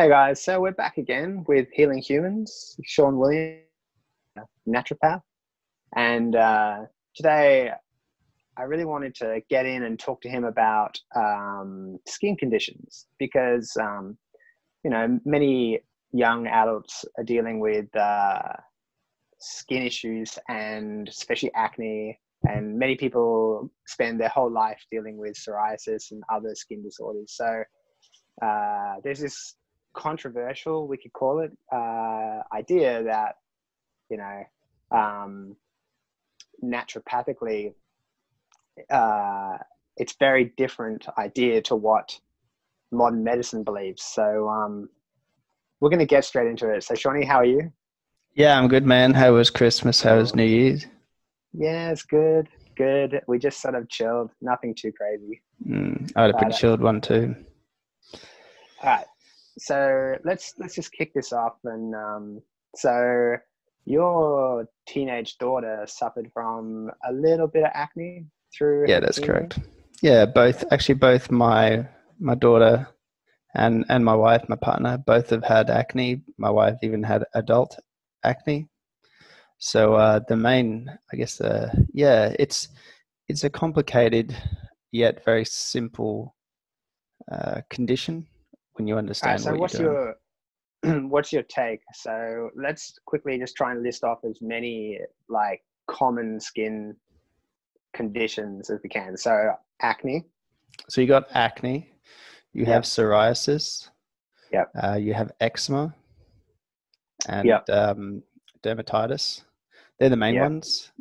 Hey guys, so we're back again with Healing Humans, Siôn Williams, Naturopath, and today I really wanted to get in and talk to him about skin conditions because many young adults are dealing with skin issues and especially acne, and many people spend their whole life dealing with psoriasis and other skin disorders. So there's this controversial, we could call it, idea that naturopathically it's very different idea to what modern medicine believes. So we're going to get straight into it. So Shawnee, how are you? Yeah, I'm good, man. How was Christmas? How was New Year's? Yeah, it's good. We just sort of chilled, nothing too crazy. I had a pretty chilled one too. All right, so let's just kick this off. And so your teenage daughter suffered from a little bit of acne through Yeah, her that's teenage. correct. Yeah, both my daughter and my wife, my partner, both have had acne. My wife even had adult acne. So the main, I guess, it's a complicated yet very simple condition when you All right, understand so what you're doing. what's your take? So let's quickly just try and list off as many like common skin conditions as we can. So acne. So you got acne, you have psoriasis, Yep. you have eczema, and Yep. dermatitis. They're the main ones.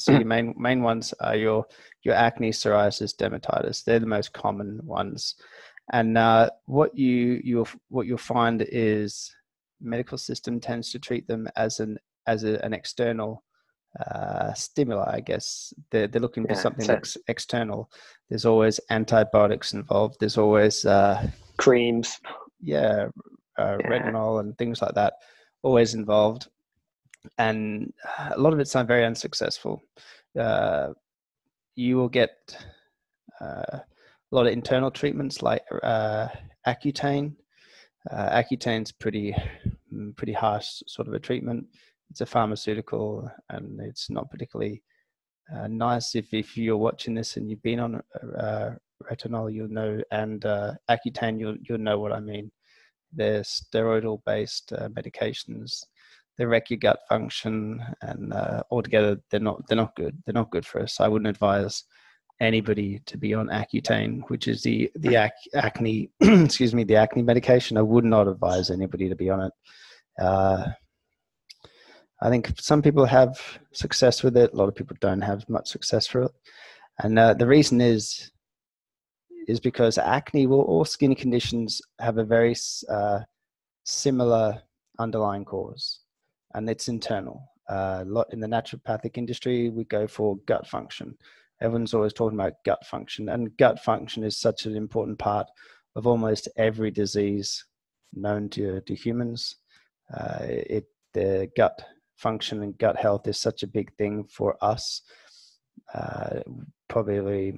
So your main ones are your acne, psoriasis, dermatitis. They're the most common ones. And what you'll find is medical system tends to treat them as an external stimuli. I guess they're looking for something external. There's always antibiotics involved. There's always creams. Retinol and things like that always involved. And a lot of it's very unsuccessful. You will get a lot of internal treatments like Accutane. Accutane's pretty harsh sort of a treatment. It's a pharmaceutical, and it's not particularly nice. If you're watching this and you've been on retinol, you'll know, and Accutane, you'll know what I mean. They're steroidal-based medications. They wreck your gut function, and altogether they're not good. They're not good for us. I wouldn't advise anybody to be on Accutane, which is the acne excuse me, the acne medication. I would not advise anybody to be on it. I think some people have success with it. A lot of people don't have much success for it, and the reason is because acne, all skin conditions have a very similar underlying cause, and it's internal. A lot in the naturopathic industry, we go for gut function. Everyone's always talking about gut function, and gut function is such an important part of almost every disease known to humans. The gut function and gut health is such a big thing for us. Probably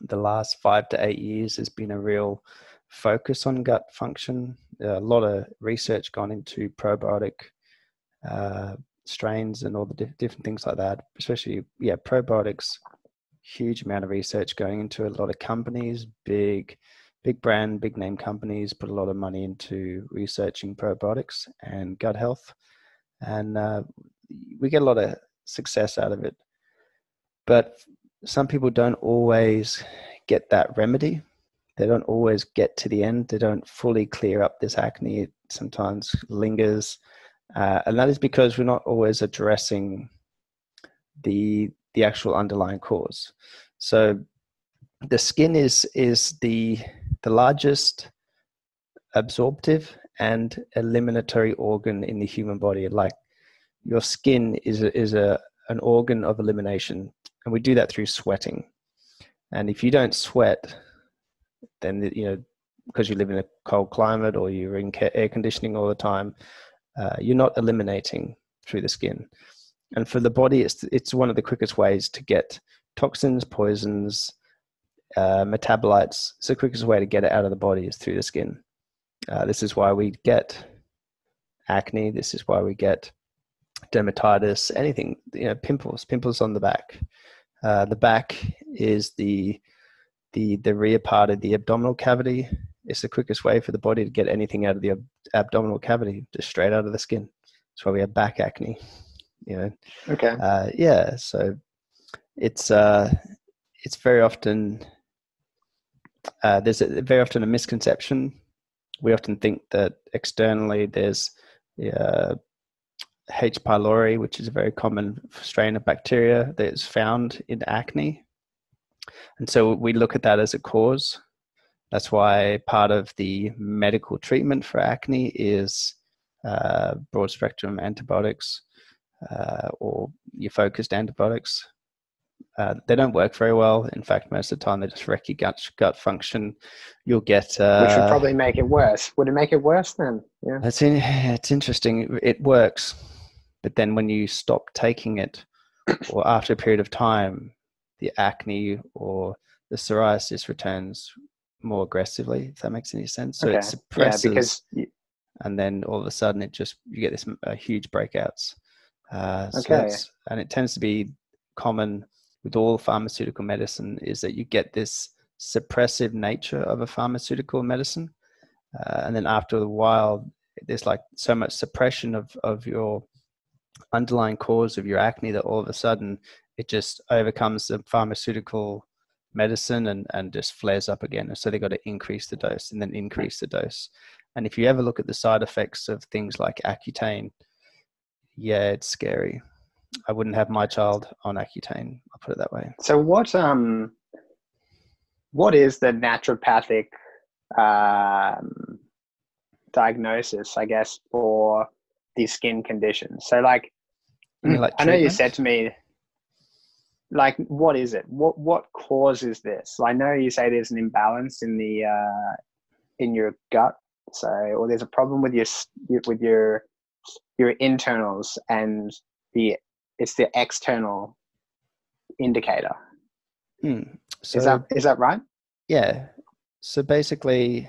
the last 5 to 8 years has been a real focus on gut function. A lot of research gone into probiotic strains and all the different things like that, especially probiotics. Huge amount of research going into a lot of companies, big brand, big name companies put a lot of money into researching probiotics and gut health, and we get a lot of success out of it. But some people don't always get that remedy. They don't always get to the end. They don't fully clear up this acne. It sometimes lingers. And that is because we're not always addressing the actual underlying cause. So the skin is the largest absorptive and eliminatory organ in the human body. Like your skin is an organ of elimination, and we do that through sweating. And if you don't sweat, then because you live in a cold climate or you're in air conditioning all the time, you're not eliminating through the skin. And for the body, it's one of the quickest ways to get toxins, poisons, metabolites. It's the quickest way to get it out of the body is through the skin. This is why we get acne. This is why we get dermatitis, anything, pimples on the back. The back is the rear part of the abdominal cavity. It's the quickest way for the body to get anything out of the abdominal cavity, just straight out of the skin. That's why we have back acne. Okay. Yeah. So it's very often there's very often a misconception. We often think that externally there's H. pylori, which is a very common strain of bacteria that is found in acne. And so we look at that as a cause. That's why part of the medical treatment for acne is broad spectrum antibiotics or your focused antibiotics. They don't work very well. In fact, most of the time they just wreck your gut function. You'll get which would probably make it worse. Would it make it worse then? Yeah. It's interesting. It works. But then when you stop taking it, or after a period of time, the acne or the psoriasis returns more aggressively, if that makes any sense. So it suppresses, and then all of a sudden you get this huge breakouts. And it tends to be common with all pharmaceutical medicine, is that you get this suppressive nature of a pharmaceutical medicine. And then after a while, there's like so much suppression of your underlying cause of your acne that all of a sudden it just overcomes the pharmaceutical medicine and just flares up again. So they got to increase the dose and then increase the dose. And if you ever look at the side effects of things like Accutane, yeah, it's scary. I wouldn't have my child on Accutane, I'll put it that way. So what is the naturopathic diagnosis, I guess, for these skin conditions? So like I know you said to me, like, what is it? What causes this? I know you say there's an imbalance in the in your gut, or there's a problem with your internals, and it's the external indicator. So, is that right? Yeah. So basically,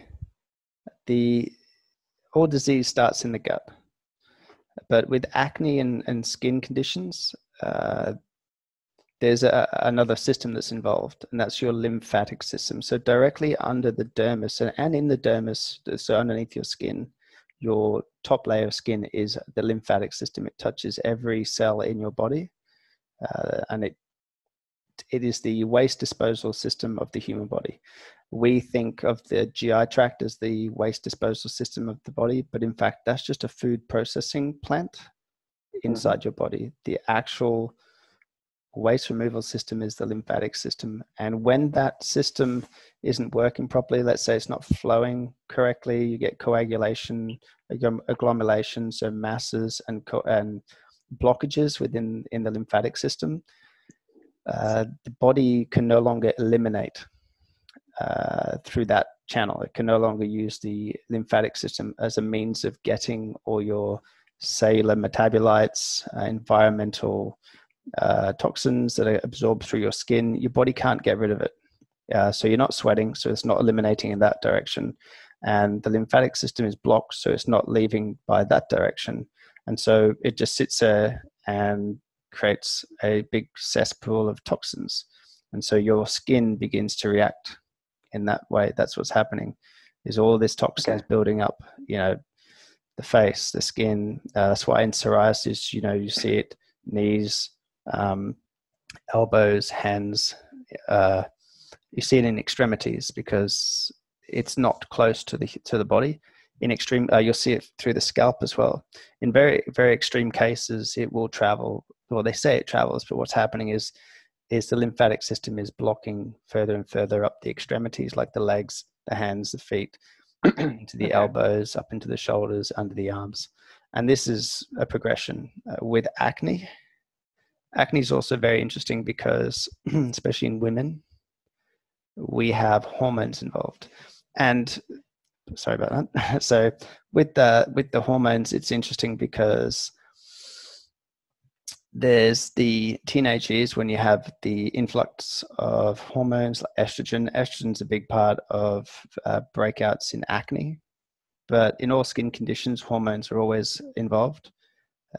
all disease starts in the gut. But with acne and skin conditions, there's another system that's involved, and that's your lymphatic system. So directly under the dermis and in the dermis, so underneath your skin, your top layer of skin is the lymphatic system. It touches every cell in your body, and it is the waste disposal system of the human body. We think of the GI tract as the waste disposal system of the body, but in fact, that's just a food processing plant inside your body. The actual waste removal system is the lymphatic system. And when that system isn't working properly, let's say it's not flowing correctly, you get coagulation, agglomerations, so masses and blockages within the lymphatic system. The body can no longer eliminate through that channel. It can no longer use the lymphatic system as a means of getting all your cellular metabolites, environmental toxins that are absorbed through your skin. Your body can't get rid of it. So you're not sweating, so it's not eliminating in that direction. And the lymphatic system is blocked, so it's not leaving by that direction. And so it just sits there and creates a big cesspool of toxins. And so your skin begins to react in that way. That's what's happening, is all this toxins building up, the face, the skin. That's why in psoriasis, you see it, knees, elbows, hands. You see it in extremities because it's not close to the body. In extreme, you'll see it through the scalp as well. In very, very extreme cases, it will travel. Well, they say it travels, but what's happening is the lymphatic system is blocking further and further up the extremities, like the legs, the hands, the feet, into the elbows, up into the shoulders, under the arms. And this is a progression. With acne, acne is also very interesting because, especially in women, we have hormones involved. And sorry about that. So with the hormones, it's interesting because there's the teenage years when you have the influx of hormones like estrogen. Estrogen's a big part of breakouts in acne But in all skin conditions, hormones are always involved.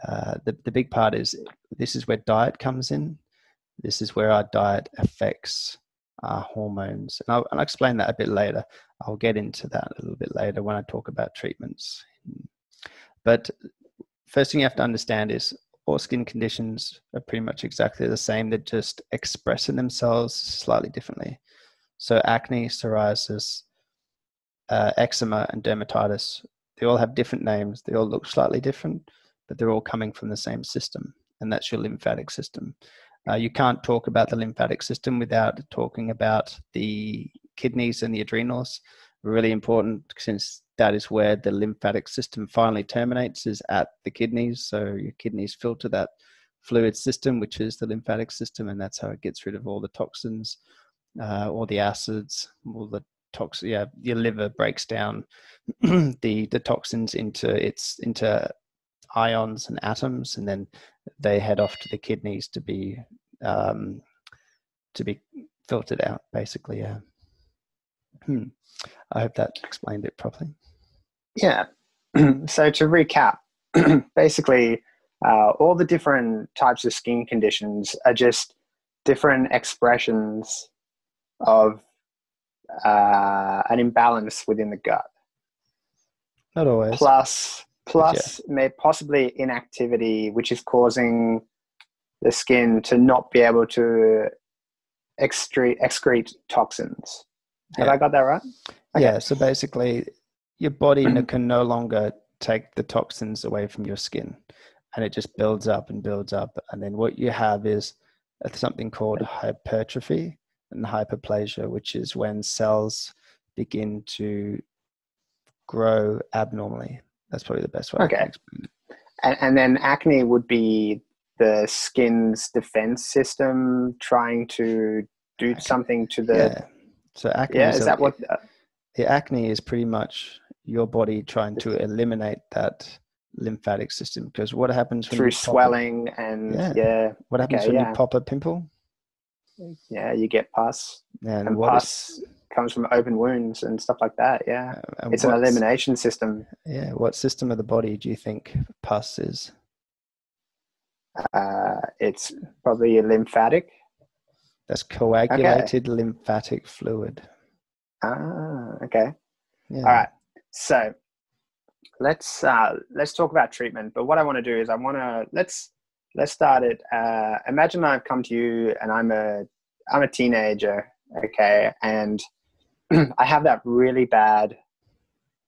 The big part is, this is where diet comes in. This is where our diet affects our hormones. And I'll explain that a bit later. I'll get into that a little bit later when I talk about treatments. But first thing you have to understand is all skin conditions are pretty much exactly the same. They're just expressing themselves slightly differently. So acne, psoriasis, eczema, and dermatitis, they all have different names. They all look slightly different, but they're all coming from the same system, and that's your lymphatic system. You can't talk about the lymphatic system without talking about the kidneys and the adrenals. Really important, since that is where the lymphatic system finally terminates, is at the kidneys. So your kidneys filter that fluid system, which is the lymphatic system, and that's how it gets rid of all the toxins, all the acids, all the toxins. Yeah, your liver breaks down the toxins into ions and atoms, and then they head off to the kidneys to be filtered out, basically. Yeah. I hope that explained it properly. Yeah. So to recap, basically, all the different types of skin conditions are just different expressions of an imbalance within the gut. Not always. Plus Yeah. may possibly inactivity, which is causing the skin to not be able to excrete toxins. Have I got that right? Okay. Yeah, so basically your body can no longer take the toxins away from your skin, and it just builds up and builds up. And then what you have is something called hypertrophy and hyperplasia, which is when cells begin to grow abnormally. That's probably the best way I can explain it. And then acne would be the skin's defense system trying to do something to the... Yeah. So acne acne is pretty much your body trying to eliminate that lymphatic system, because what happens when through swelling what happens when you pop a pimple? Yeah, you get pus, and pus comes from open wounds and stuff like that. Yeah, it's an elimination system. Yeah, what system of the body do you think pus is? It's probably lymphatic. That's coagulated lymphatic fluid. Okay. Yeah. All right. So let's talk about treatment. But what I want to do is let's start it. Imagine I've come to you and I'm a teenager, okay, and I have that really bad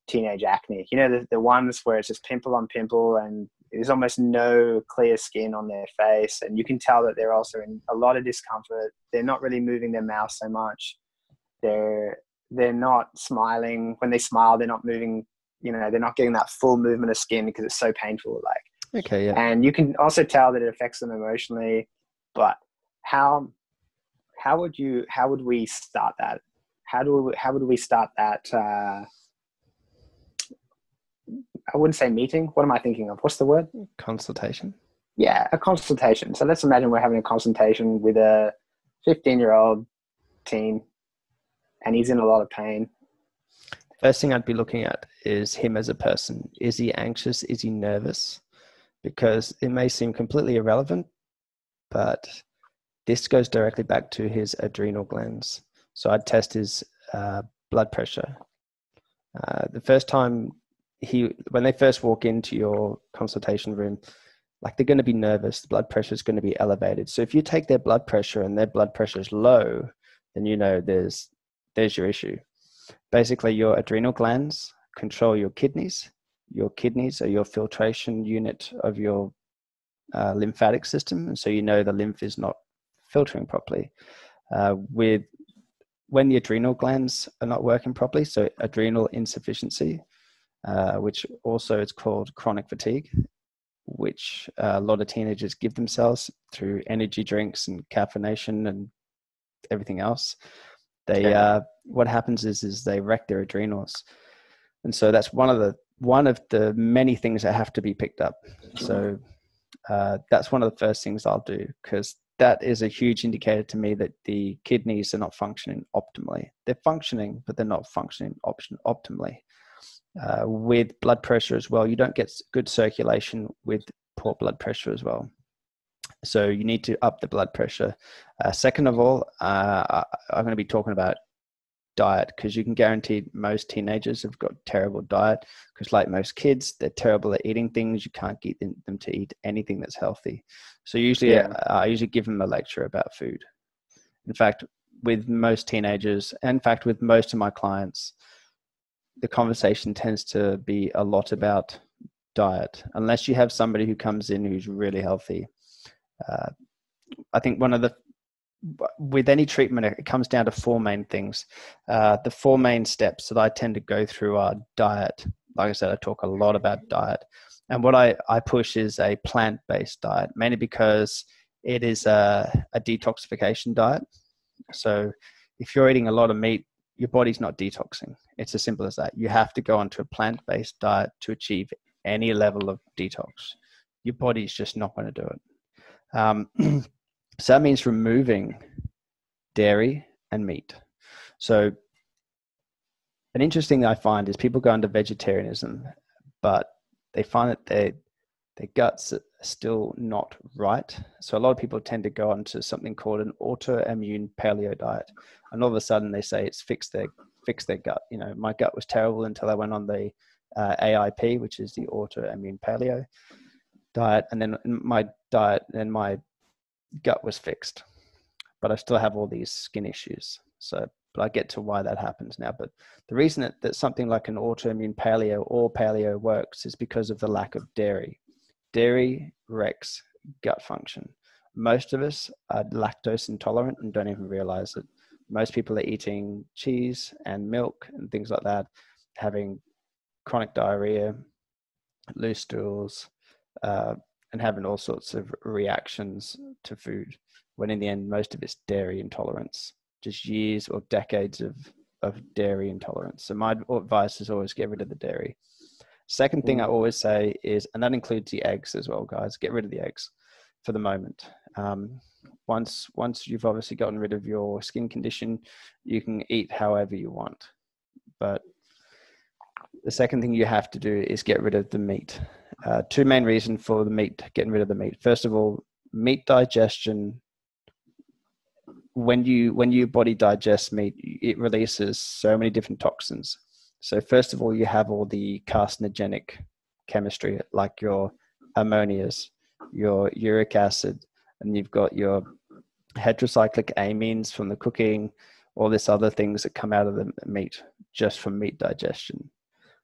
teenage acne. You know, the ones where it's just pimple on pimple and there's almost no clear skin on their face, and you can tell that they're also in a lot of discomfort. They're not really moving their mouth so much. They're not smiling. When they smile, they're not moving. You know, they're not getting that full movement of skin because it's so painful. Okay, yeah. And you can also tell that it affects them emotionally. But how would we start that? How would we start that? I wouldn't say meeting. What am I thinking of? What's the word? Consultation. Yeah, a consultation. So let's imagine we're having a consultation with a 15-year-old teen, and he's in a lot of pain. First thing I'd be looking at is him as a person. Is he anxious? Is he nervous? Because it may seem completely irrelevant, but this goes directly back to his adrenal glands. So I'd test his blood pressure. The first time when they first walk into your consultation room, they're going to be nervous. The blood pressure is going to be elevated. So if you take their blood pressure and their blood pressure is low, then you know there's your issue. Basically, your adrenal glands control your kidneys. Your kidneys are your filtration unit of your lymphatic system, and so you know the lymph is not filtering properly. When the adrenal glands are not working properly, so adrenal insufficiency, which also is called chronic fatigue, which a lot of teenagers give themselves through energy drinks and caffeination and everything else. What happens is they wreck their adrenals, and so that's one of the many things that have to be picked up. So that's one of the first things I'll do, because that is a huge indicator to me that the kidneys are not functioning optimally. They're functioning, but they're not functioning optimally. with blood pressure as well. You don't get good circulation with poor blood pressure as well. So you need to up the blood pressure. Second of all, I'm going to be talking about diet, because you can guarantee most teenagers have got terrible diet, because like most kids, they're terrible at eating things. You can't get them to eat anything that's healthy. So usually I usually give them a lecture about food. In fact, with most teenagers, in fact, with most of my clients, the conversation tends to be a lot about diet, unless you have somebody who comes in who's really healthy. I think with any treatment, it comes down to four main things. The four main steps that I tend to go through are diet. Like I said, I talk a lot about diet. And what I push is a plant-based diet, mainly because it is a detoxification diet. So if you're eating a lot of meat, your body's not detoxing. It's as simple as that. You have to go onto a plant-based diet to achieve any level of detox. Your body's just not going to do it. So that means removing dairy and meat. So an interesting thing I find is people go into vegetarianism, but they find that their guts are still not right. So a lot of people tend to go onto something called an autoimmune paleo diet. And all of a sudden they say it's fixed their gut. You know, my gut was terrible until I went on the AIP, which is the autoimmune paleo diet. And then my gut was fixed, but I still have all these skin issues. So, but I get to why that happens now. But the reason that something like an autoimmune paleo or paleo works is because of the lack of dairy. Dairy wrecks gut function. Most of us are lactose intolerant and don't even realize it. Most people are eating cheese and milk and things like that, having chronic diarrhea, loose stools, and having all sorts of reactions to food, when in the end, most of it's dairy intolerance, just years or decades of dairy intolerance. So my advice is always get rid of the dairy. Second thing I always say is, and that includes the eggs as well, guys, get rid of the eggs for the moment. Once you've obviously gotten rid of your skin condition, you can eat however you want. But the second thing you have to do is get rid of the meat. Two main reasons for getting rid of the meat. First of all, meat digestion. When your body digests meat, it releases so many different toxins. So first of all, you have all the carcinogenic chemistry, like your ammonias, your uric acid, and you've got your heterocyclic amines from the cooking, all this other things that come out of the meat just from meat digestion.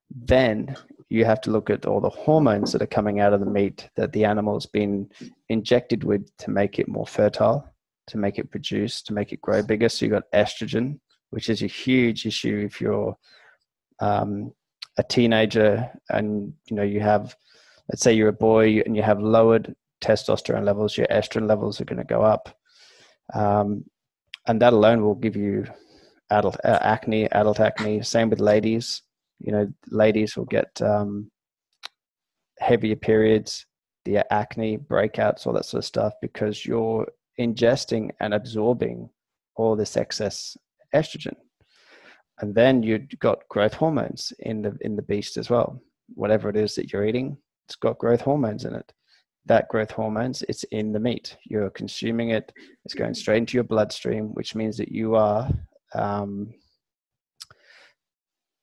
Then you have to look at all the hormones that are coming out of the meat that the animal's been injected with to make it more fertile, to make it produce, to make it grow bigger. So you've got estrogen, which is a huge issue if you're a teenager and you have, let's say you're a boy and you have lowered testosterone levels, your estrogen levels are going to go up. And that alone will give you adult acne. Same with ladies. Ladies will get heavier periods, the acne, breakouts, all that sort of stuff, because you're ingesting and absorbing all this excess estrogen. And then you've got growth hormones in the beast as well. Whatever it is that you're eating, it's got growth hormones in it. That growth hormones, it's in the meat. You're consuming it. It's going straight into your bloodstream, which means that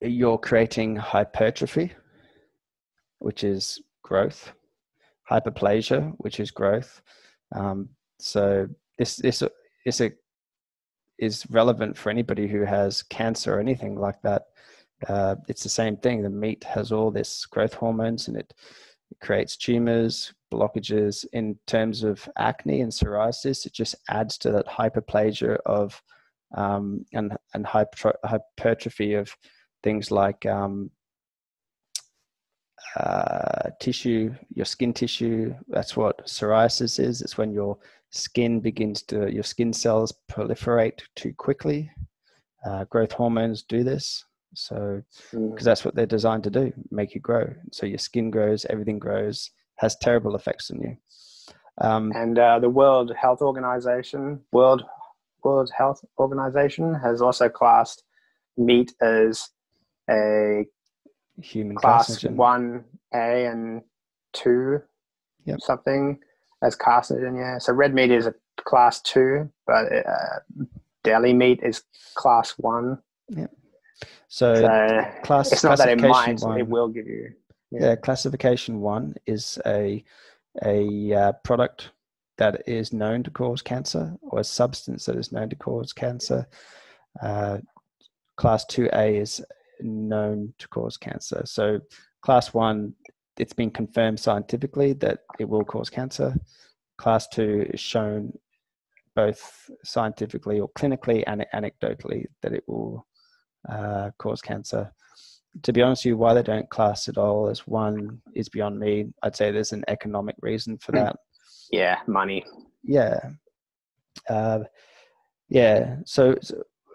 you're creating hypertrophy, which is growth, hyperplasia, which is growth. So this is relevant for anybody who has cancer or anything like that. It's the same thing. The meat has all this growth hormones, and it creates tumors, blockages. In terms of acne and psoriasis, it just adds to that hyperplasia of and hypertrophy of things like tissue, your skin tissue. That's what psoriasis is. It's when your skin cells proliferate too quickly. Growth hormones do this. So, because that's what they're designed to do, make you grow. So your skin grows, everything grows, has terrible effects on you. And the World Health Organization has also classed meat as a human class carcinogen. 1A and 2 Yep. something as carcinogen. Yeah. So red meat is a class 2, but deli meat is class 1. Yep. So it's not that it might, one, it will give you. Yeah, classification 1 is a product that is known to cause cancer, or a substance that is known to cause cancer. Class 2A is known to cause cancer. So class 1, it's been confirmed scientifically that it will cause cancer. Class 2 is shown both scientifically or clinically and anecdotally that it will cause cancer. To be honest with you, why they don't class it all as 1 is beyond me. I'd say there's an economic reason for that. Yeah, money. Yeah. So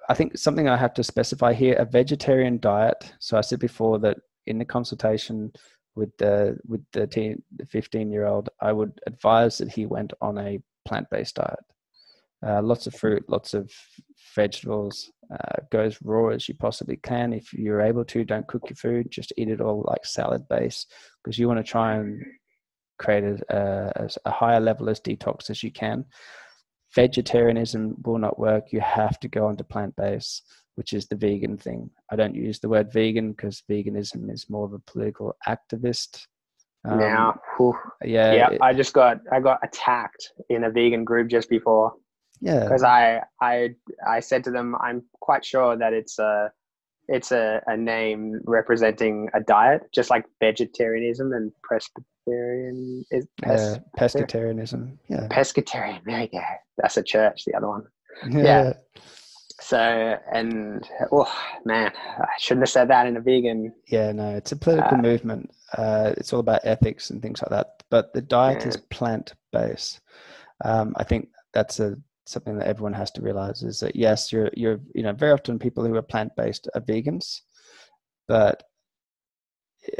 I think something I have to specify here, a vegetarian diet. So I said before that in the consultation with the 15-year-old, I would advise that he went on a plant-based diet. Lots of fruit, lots of vegetables, go as raw as you possibly can. If you're able to, don't cook your food, just eat it all like salad base, because you want to try and create a higher level as detox as you can. Vegetarianism will not work. You have to go onto plant-based, which is the vegan thing. I don't use the word vegan because veganism is more of a political activist. I got attacked in a vegan group just before. Yeah, because I said to them, I'm quite sure that it's a name representing a diet, just like vegetarianism and pescatarianism. Yeah, pescatarian. There you go. That's a church. The other one. Yeah. So, and oh man, I shouldn't have said that in a vegan. Yeah, no, it's a political movement. It's all about ethics and things like that. But the diet is plant-based. I think that's something that everyone has to realize, is that yes, you're very often people who are plant-based are vegans, but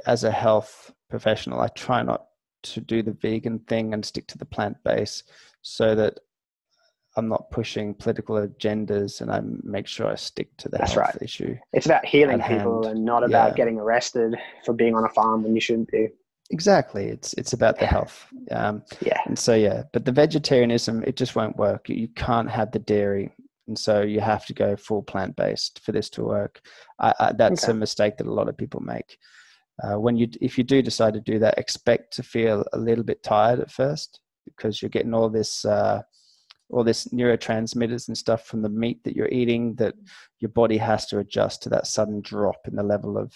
as a health professional, I try not to do the vegan thing and stick to the plant-based, so that I'm not pushing political agendas, and I make sure I stick to the health issue. It's about healing people and not about getting arrested for being on a farm when you shouldn't be. Exactly. It's about the health. And so, but the vegetarianism, it just won't work. You can't have the dairy. And so you have to go full plant-based for this to work. That's a mistake that a lot of people make. If you do decide to do that, expect to feel a little bit tired at first, because you're getting all this neurotransmitters and stuff from the meat that you're eating, that your body has to adjust to that sudden drop in the level of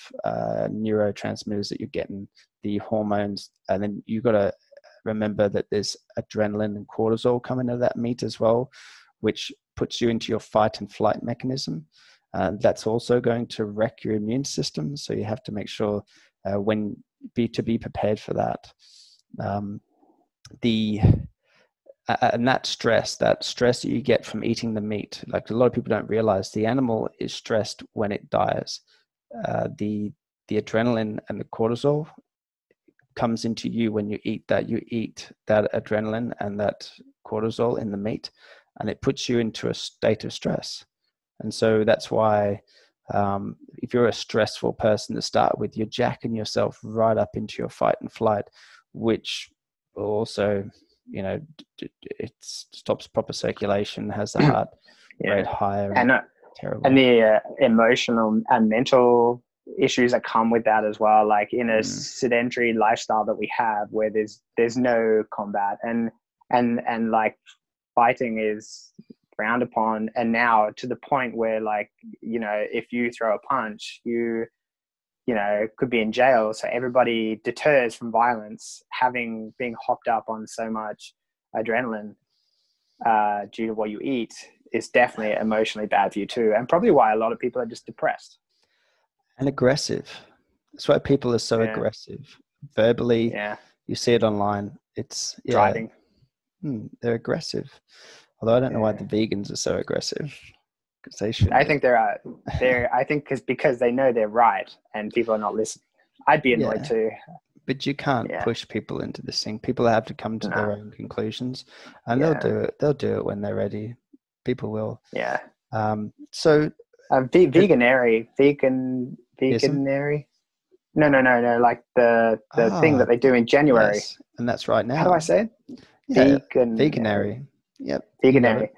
neurotransmitters that you're getting, the hormones. And then you got to remember that there's adrenaline and cortisol coming out of that meat as well, which puts you into your fight and flight mechanism. That's also going to wreck your immune system. So you have to make sure to be prepared for that. And that stress that you get from eating the meat, like a lot of people don't realize, the animal is stressed when it dies. The adrenaline and the cortisol comes into you when you eat that. You eat that adrenaline and that cortisol in the meat, and it puts you into a state of stress. And so that's why if you're a stressful person to start with, you're jacking yourself right up into your fight and flight, which will also, it stops proper circulation, has the heart rate higher, and terrible. And the emotional and mental issues that come with that as well, like in a sedentary lifestyle that we have, where there's no combat and like fighting is frowned upon, and now to the point where, like, if you throw a punch, you could be in jail. So everybody deters from violence, being hopped up on so much adrenaline due to what you eat is definitely emotionally bad for you too, and probably why a lot of people are just depressed and aggressive. That's why people are so aggressive verbally. You see it online. It's driving. They're aggressive. Although I don't know why the vegans are so aggressive. They should. I think I think because they know they're right and people are not listening. I'd be annoyed too. But you can't push people into this thing. People have to come to their own conclusions, and they'll do it. They'll do it when they're ready. People will. Yeah. So veganary. No. Like the thing that they do in January. Yes, and that's right now. How do I say it? Yeah, Vegan. Veganary. Yep. Veganary.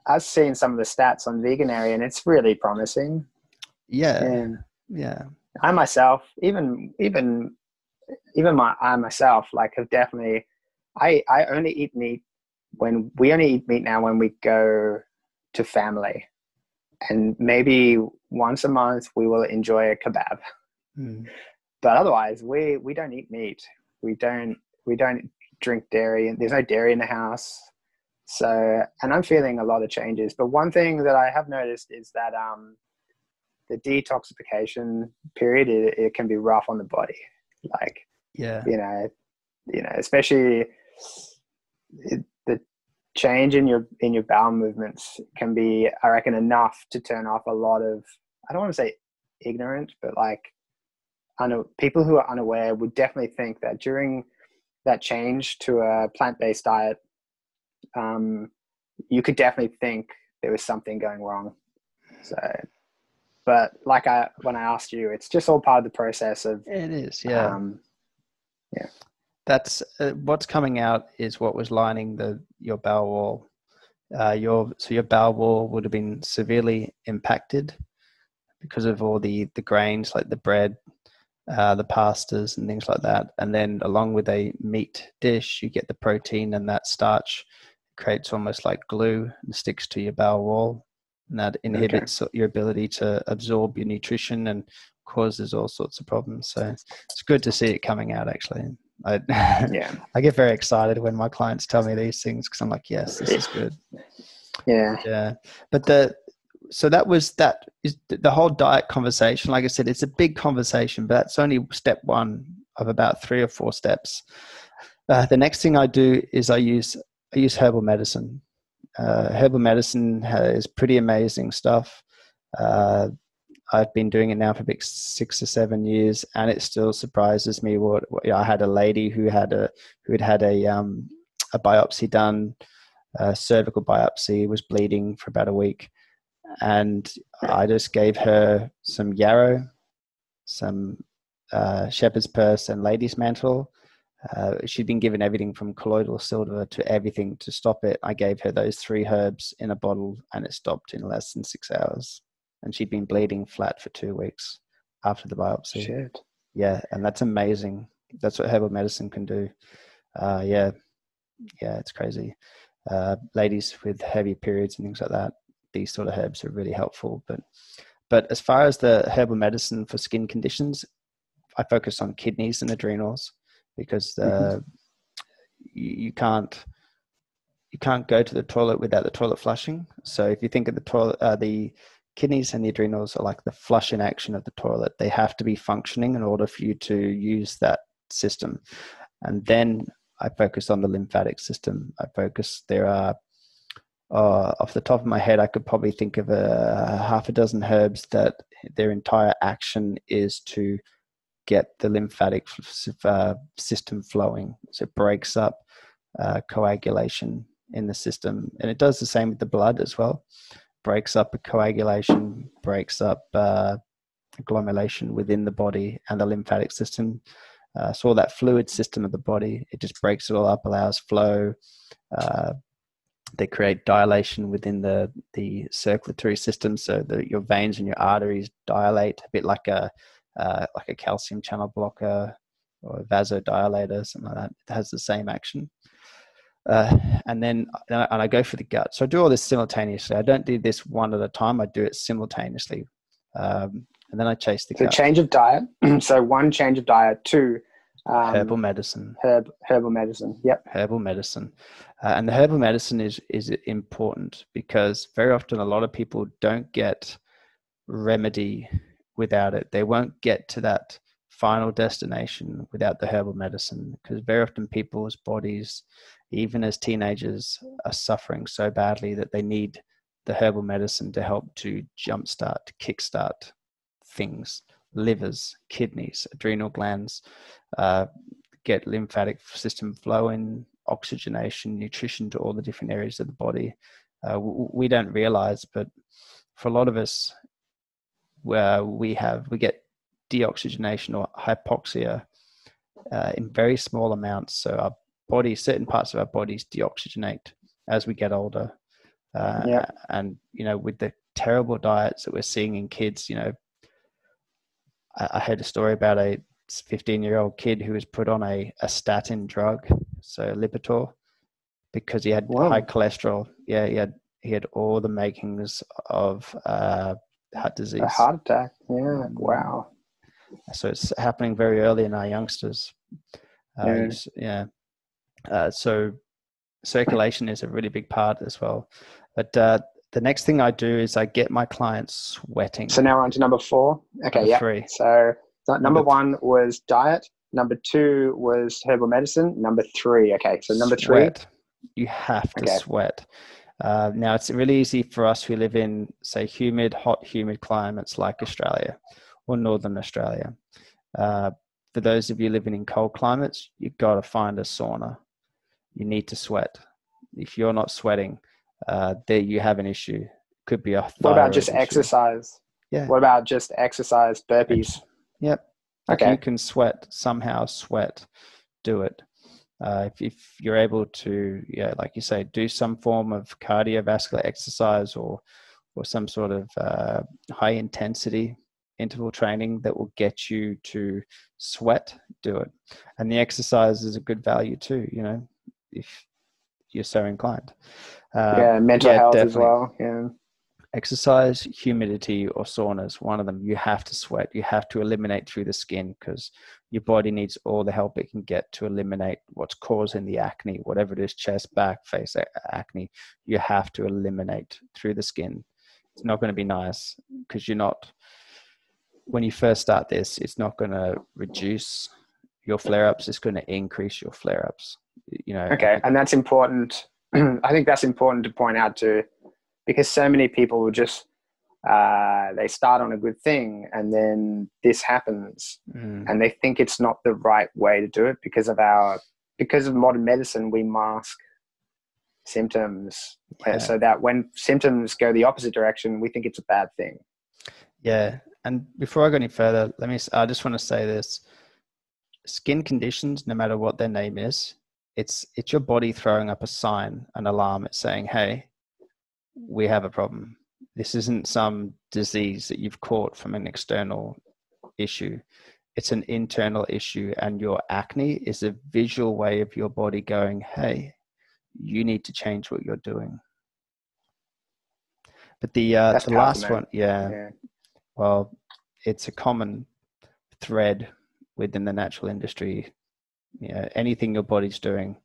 I've seen some of the stats on Veganary, and it's really promising. Yeah. And yeah. I myself, I myself, like, have definitely. I only eat meat when we only eat meat now when we go to family, and maybe once a month we will enjoy a kebab. But otherwise, we don't eat meat. We don't drink dairy, and there's no dairy in the house. So, and I'm feeling a lot of changes. But one thing that I have noticed is that the detoxification period, it can be rough on the body. Like, you know, especially the change in your bowel movements can be, I reckon, enough to turn off a lot of, I don't want to say ignorant, but like, I know people who are unaware would definitely think that during that change to a plant-based diet, you could definitely think there was something going wrong. So, but like when I asked you, it's just all part of the process of. It is, yeah. That's what's coming out is what was lining your bowel wall. Your bowel wall would have been severely impacted because of all the grains, like the bread, the pastas and things like that. And then along with a meat dish, you get the protein, and that starch creates almost like glue and sticks to your bowel wall. And that inhibits your ability to absorb your nutrition and causes all sorts of problems. So it's good to see it coming out, actually. I get very excited when my clients tell me these things, because I'm like, yes, this is good. Yeah. But that is the whole diet conversation. Like I said, it's a big conversation, but that's only step one of about 3 or 4 steps. The next thing I do is I use herbal medicine. Herbal medicine is pretty amazing stuff. I've been doing it now for about 6 or 7 years, and it still surprises me. I had a lady who had a biopsy done, a cervical biopsy, was bleeding for about a week, and I just gave her some yarrow, some shepherd's purse, and lady's mantle. She'd been given everything from colloidal silver to everything to stop it. I gave her those 3 herbs in a bottle, and it stopped in less than 6 hours. And she'd been bleeding flat for 2 weeks after the biopsy. Shit. Yeah, and that's amazing. That's what herbal medicine can do. It's crazy. Ladies with heavy periods and things like that, these sort of herbs are really helpful. But as far as the herbal medicine for skin conditions, I focus on kidneys and adrenals, because you can't go to the toilet without the toilet flushing. So if you think of the toilet, the kidneys and the adrenals are like the flush in action of the toilet. They have to be functioning in order for you to use that system. And then I focus on the lymphatic system. There are, off the top of my head, I could probably think of half a dozen herbs that their entire action is to get the lymphatic system flowing. So it breaks up coagulation in the system. And it does the same with the blood as well. Breaks up a coagulation, breaks up agglomeration within the body and the lymphatic system. So all that fluid system of the body, it just breaks it all up, allows flow. They create dilation within the circulatory system, so that your veins and your arteries dilate, a bit like a calcium channel blocker or a vasodilator, something like that. It has the same action. And then I go for the gut. So I do all this simultaneously. I don't do this one at a time. I do it simultaneously. And then I chase the gut. So change of diet. So 1, change of diet. 2, herbal medicine. Herbal medicine. Yep. Herbal medicine. And the herbal medicine is important, because very often a lot of people don't get remedy without it. They won't get to that final destination without the herbal medicine, because very often people's bodies, even as teenagers, are suffering so badly that they need the herbal medicine to help to jumpstart, to kickstart things, livers, kidneys, adrenal glands, get lymphatic system flowing, oxygenation, nutrition to all the different areas of the body. We don't realize, but for a lot of us, we get deoxygenation or hypoxia in very small amounts. So our body, certain parts of our bodies deoxygenate as we get older. And, you know, with the terrible diets that we're seeing in kids, you know, I heard a story about a 15-year-old kid who was put on a statin drug, so Lipitor, because he had high cholesterol. Yeah, he had all the makings of heart disease. A heart attack. Yeah. Wow. So it's happening very early in our youngsters. So circulation is a really big part as well. But the next thing I do is I get my clients sweating. So now we're on to number 4. Okay, number 3. So number 1 was diet. Number 2 was herbal medicine. Number 3. Okay, so number 3. You have to sweat. Now, it's really easy for us who live in, say, hot, humid climates like Australia or Northern Australia. For those of you living in cold climates, you've got to find a sauna. You need to sweat. If you're not sweating, there you have an issue. Could be a thyroid What about just issue. exercise? Yeah. What about just exercise, burpees? Yep. Okay. If you can somehow sweat, do it. If you're able to, like you say, do some form of cardiovascular exercise or some sort of high intensity interval training that will get you to sweat, do it. And the exercise is a good value too, you know, if you're so inclined. Mental health definitely. As well. Yeah. Exercise, humidity, or saunas, one of them. You have to sweat. You have to eliminate through the skin because your body needs all the help it can get to eliminate what's causing the acne, whatever it is, chest, back, face acne. You have to eliminate through the skin. It's not going to be nice because when you first start this, it's not going to reduce your flare-ups. It's going to increase your flare-ups. You know. Okay, and that's important. I think that's important to point out too. Because so many people will just, they start on a good thing and then this happens and they think it's not the right way to do it because of modern medicine, we mask symptoms so that when symptoms go the opposite direction, we think it's a bad thing. Yeah. And before I go any further, I just want to say this. Skin conditions, no matter what their name is, it's your body throwing up a sign, an alarm. It's saying, hey, we have a problem. This isn't some disease that you've caught from an external issue. It's an internal issue, and your acne is a visual way of your body going, hey, you need to change what you're doing. But the last one, well, it's a common thread within the natural industry. Anything your body's doing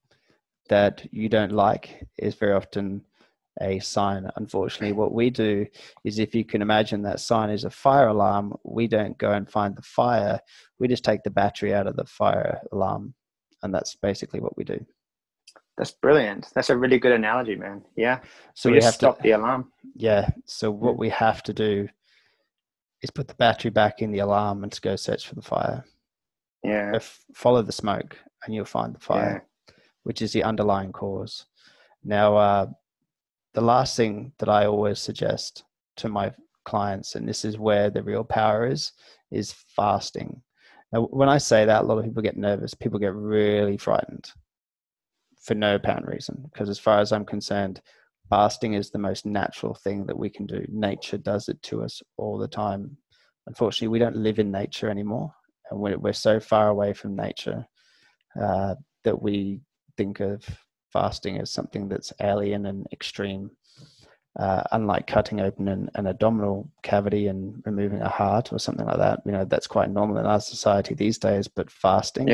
that you don't like is very often a sign. Unfortunately, what we do is, if you can imagine that sign is a fire alarm, we don't go and find the fire. We just take the battery out of the fire alarm, and that's basically what we do. That's brilliant. That's a really good analogy, man. Yeah. So we just stop the alarm. Yeah. So what we have to do is put the battery back in the alarm and to go search for the fire. Yeah. Follow the smoke and you'll find the fire, which is the underlying cause. Now, the last thing that I always suggest to my clients, and this is where the real power is fasting. Now, when I say that, a lot of people get nervous. People get really frightened for no apparent reason, because as far as I'm concerned, fasting is the most natural thing that we can do. Nature does it to us all the time. Unfortunately, we don't live in nature anymore, and we're so far away from nature that we think of fasting as something that's alien and extreme. Unlike cutting open an abdominal cavity and removing a heart or something like that, that's quite normal in our society these days. But fasting,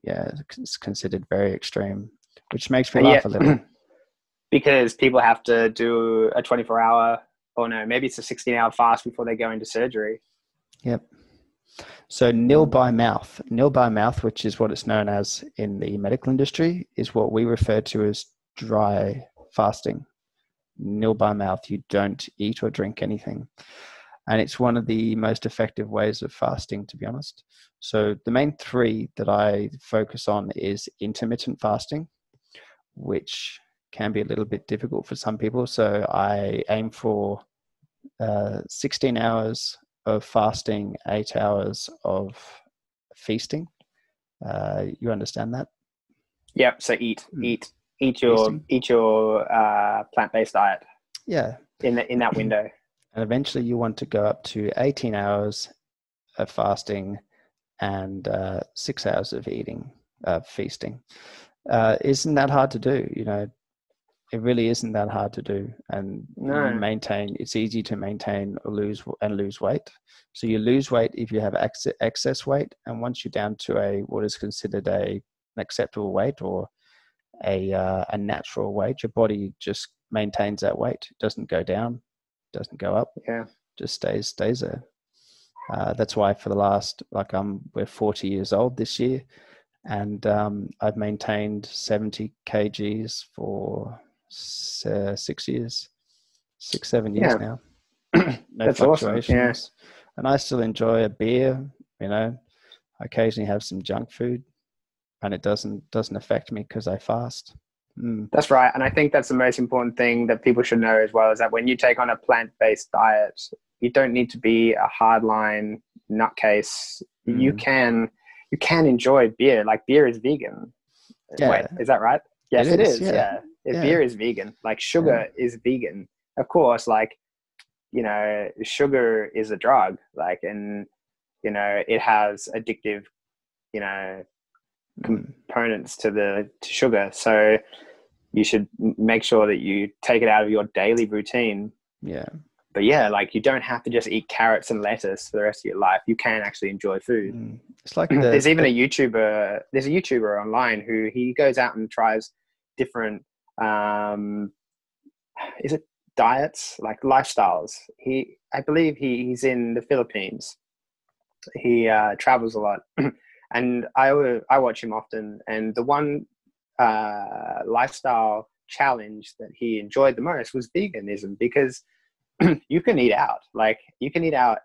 it's considered very extreme, which makes me laugh a little. Because people have to do a 24-hour, or no, maybe it's a 16-hour fast before they go into surgery. Yep. So nil by mouth, which is what it's known as in the medical industry, is what we refer to as dry fasting. Nil by mouth, you don't eat or drink anything. And it's one of the most effective ways of fasting, to be honest. So the main three that I focus on is intermittent fasting, which can be a little bit difficult for some people. So I aim for 16 hours of fasting, 8 hours of feasting. You understand that? Yep. So eat Feasting. your plant-based diet. Yeah. In that window. And eventually you want to go up to 18 hours of fasting and 6 hours of feasting. Isn't that hard to do? You know, it really isn't that hard to do. And No. it's easy to maintain or lose weight. So you lose weight if you have excess weight. And once you're down to what is considered an acceptable weight or a natural weight, your body just maintains that weight. It doesn't go down, doesn't go up. Yeah. Just stays there. That's why for the last, we're 40 years old this year, and I've maintained 70 kgs for 6 years, 7 years now. No That's fluctuations. Awesome. Yeah. And I still enjoy a beer. You know, I occasionally have some junk food, and it doesn't affect me because I fast. That's right. And I think that's the most important thing that people should know as well, is that when you take on a plant-based diet, you don't need to be a hardline nutcase. You can enjoy beer. Like, beer is vegan. Yeah. Wait, is that right? Yes, it is. Yeah. Yeah. Beer is vegan. Like, sugar is vegan. Of course, like, you know, sugar is a drug. Like, and, you know, it has addictive, you know, components to sugar. So you should make sure that you take it out of your daily routine. Yeah. But yeah, like, you don't have to just eat carrots and lettuce for the rest of your life. You can actually enjoy food. It's like there's a YouTuber online who he goes out and tries different, is it diets, like lifestyles? I believe he's in the Philippines. He travels a lot, and I watch him often. And the one lifestyle challenge that he enjoyed the most was veganism, because you can eat out. Like, you can eat out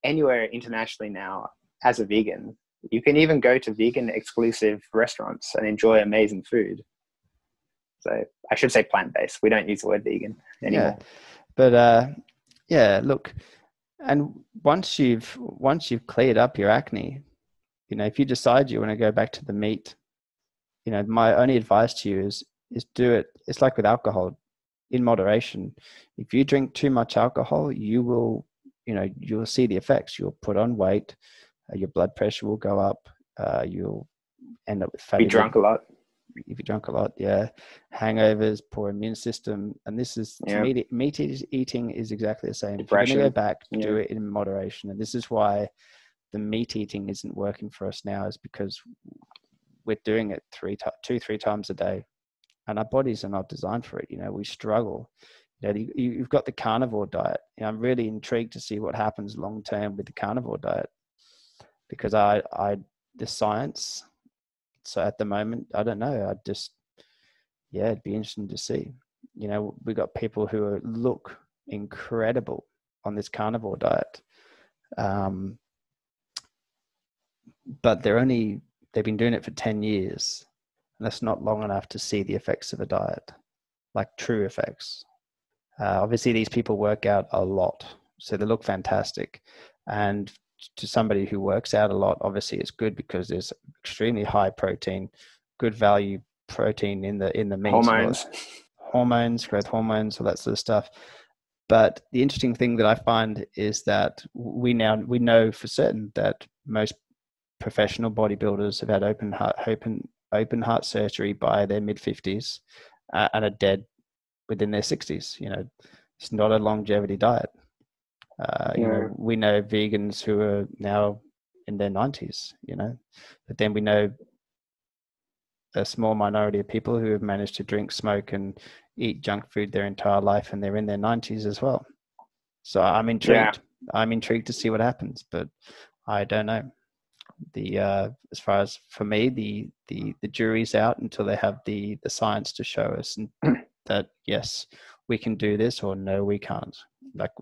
anywhere internationally now as a vegan. You can even go to vegan exclusive restaurants and enjoy amazing food. So I should say plant-based. We don't use the word vegan anymore. Yeah. But yeah, look, and once you've cleared up your acne, you know, if you decide you want to go back to the meat, you know, my only advice to you is do it. It's like with alcohol, in moderation. If you drink too much alcohol, you'll see the effects. You'll put on weight, your blood pressure will go up, you'll end up with fatty. If you drunk a lot, yeah. Hangovers, poor immune system. And this is, to me, meat eating is exactly the same. Depression. If you're going to go back, do it in moderation. And this is why the meat eating isn't working for us now, is because we're doing it 2-3 times a day. And our bodies are not designed for it. You know, we struggle. You know, you've got the carnivore diet. You know, I'm really intrigued to see what happens long term with the carnivore diet, because the science. So at the moment, I don't know. It'd be interesting to see. You know, we got people who look incredible on this carnivore diet, but they've been doing it for 10 years. And that's not long enough to see the effects of a diet, like true effects. Obviously, these people work out a lot, so they look fantastic. And to somebody who works out a lot, obviously it's good, because there's extremely high protein, good value protein in the meat. Hormones, growth hormones, all that sort of stuff. But the interesting thing that I find is that we know for certain that most professional bodybuilders have had open heart surgery by their mid-50s and are dead within their 60s. You know, it's not a longevity diet. You know, we know vegans who are now in their 90s, you know, but then we know a small minority of people who have managed to drink, smoke, and eat junk food their entire life, and they're in their 90s as well. So I'm intrigued. I'm intrigued to see what happens, but I don't know. As far as for me, the jury's out until they have the science to show us that yes, we can do this, or no, we can't. Like